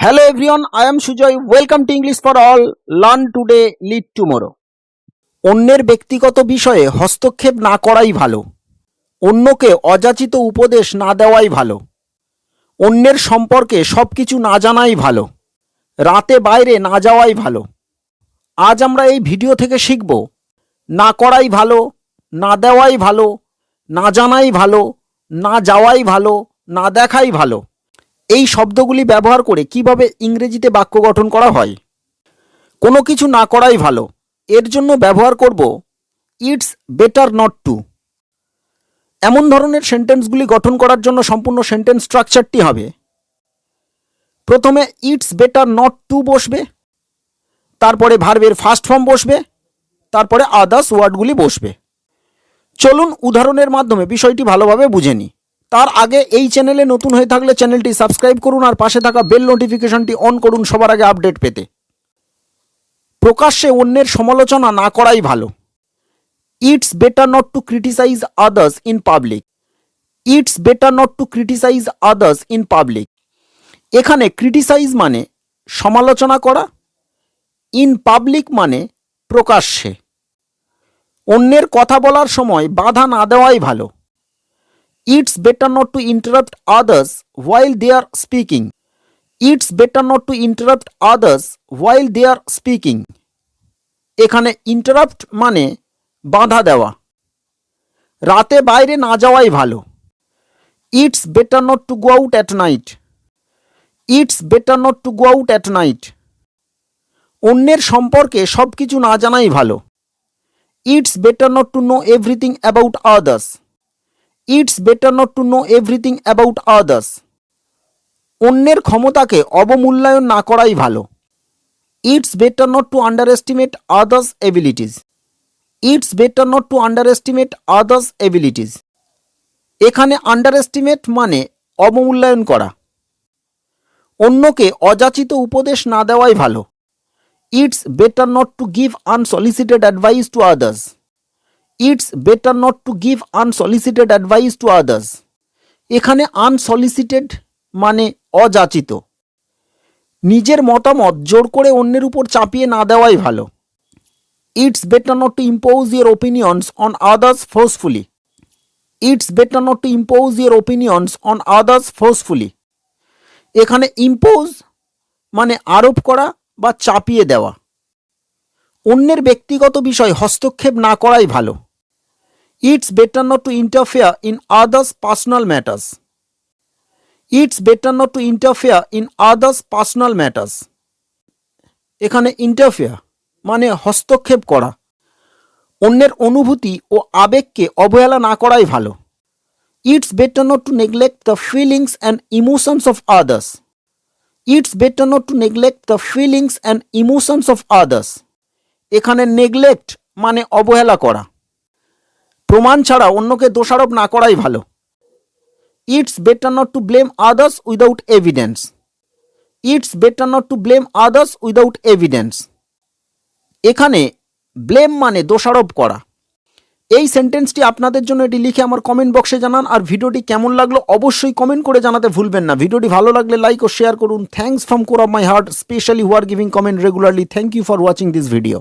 Hello everyone, I am Sujoy. Welcome to English for all. Learn today, lead tomorrow. অন্যের ব্যক্তিগত বিষয়ে হস্তক্ষেপ না করাই ভালো। অন্যকে অযাচিত উপদেশ না দেওয়াই ভালো। অন্যের সম্পর্কে সবকিছু না জানাই ভালো। রাতে বাইরে না যাওয়াই ভালো। আজ আমরা এই ভিডিও থেকে শিখব না করাই ভালো, না দেওয়াই ভালো, না জানাই ভালো, না যাওয়াই ভালো, না দেখাই ভালো। এই শব্দগুলি ব্যবহার করে কিভাবে ইংরেজিতে বাক্য গঠন করা হয়। কোনো কিছু না করাই ভালো, এর জন্য ব্যবহার করব ইটস বেটার নট টু। এমন ধরনের সেন্টেন্সগুলি গঠন করার জন্য সম্পূর্ণ সেন্টেন্স স্ট্রাকচারটি হবে, প্রথমে ইটস বেটার নট টু বসবে, তারপরে ভার্বের ফার্স্ট ফর্ম বসবে, তারপরে আদার্স ওয়ার্ডগুলি বসবে। চলুন উদাহরণের মাধ্যমে বিষয়টি ভালোভাবে বুঝে নিই। তার আগে এই চ্যানেলে নতুন হয়ে থাকলে চ্যানেলটি সাবস্ক্রাইব করুন আর পাশে থাকা বেল নোটিফিকেশনটি অন করুন সবার আগে আপডেট পেতে। প্রকাশ্যে অন্যের সমালোচনা না করাই ভালো। It's better not to criticise others in public. It's better not to criticise others in public. এখানে ক্রিটিসাইজ মানে সমালোচনা করা, ইন পাবলিক মানে প্রকাশ্যে। অন্যের কথা বলার সময় বাধা না দেওয়াই ভালো। It's better not to interrupt others while they are speaking. It's better not to interrupt others while they are speaking. এখানে interrupt মানে বাধা দেওয়া। রাতে বাইরে না যাওয়াই ভালো। It's better not to go out at night. It's better not to go out at night. অন্যের সম্পর্কে সবকিছু না জানাই ভালো। It's better not to know everything about others. It's better not to know everything about others. অন্যের ক্ষমতাকে অবমূল্যায়ন না করাই ভালো। It's better not to underestimate others' abilities. It's better not to underestimate others' abilities. এখানে underestimate মানে অবমূল্যায়ন করা। অন্যকে অযাচিত উপদেশ না দেওয়াই ভালো। It's better not to give unsolicited advice to others. It's better not to give unsolicited advice to others. এখানে unsolicited মানে অযাচিত। নিজের মতামত জোর করে অন্যের উপর চাপিয়ে না দেওয়াই ভালো। It's better not to impose your opinions on others forcefully. It's better not to impose your opinions on others forcefully. এখানে impose মানে আরোপ করা বা চাপিয়ে দেওয়া। অন্যের ব্যক্তিগত বিষয় হস্তক্ষেপ না করাই ভালো। It's better not to interfere in others' personal matters. It's better not to interfere in others' personal matters. এখানে interfere মানে হস্তক্ষেপ করা। অন্যের অনুভূতি ও আবেগকে অবহেলা না করাই ভালো। It's better not to neglect the feelings and emotions of others. It's better not to neglect the feelings and emotions of others. এখানে neglect মানে অবহেলা করা। প্রমাণ ছাড়া অন্যকে দোষারোপ না করাই ভালো। It's better not to blame others without evidence. It's better not to blame others without evidence. এখানে blame মানে দোষারোপ করা। এই সেন্টেন্সটি আপনাদের জন্য এটি লিখে আমার কমেন্ট বক্সে জানান আর ভিডিওটি কেমন লাগলো অবশ্যই কমেন্ট করে জানাতে ভুলবেন না। ভিডিওটি ভালো লাগলে লাইক ও শেয়ার করুন। Thanks from core of my heart, specially who are giving comment regularly. Thank you for watching this video.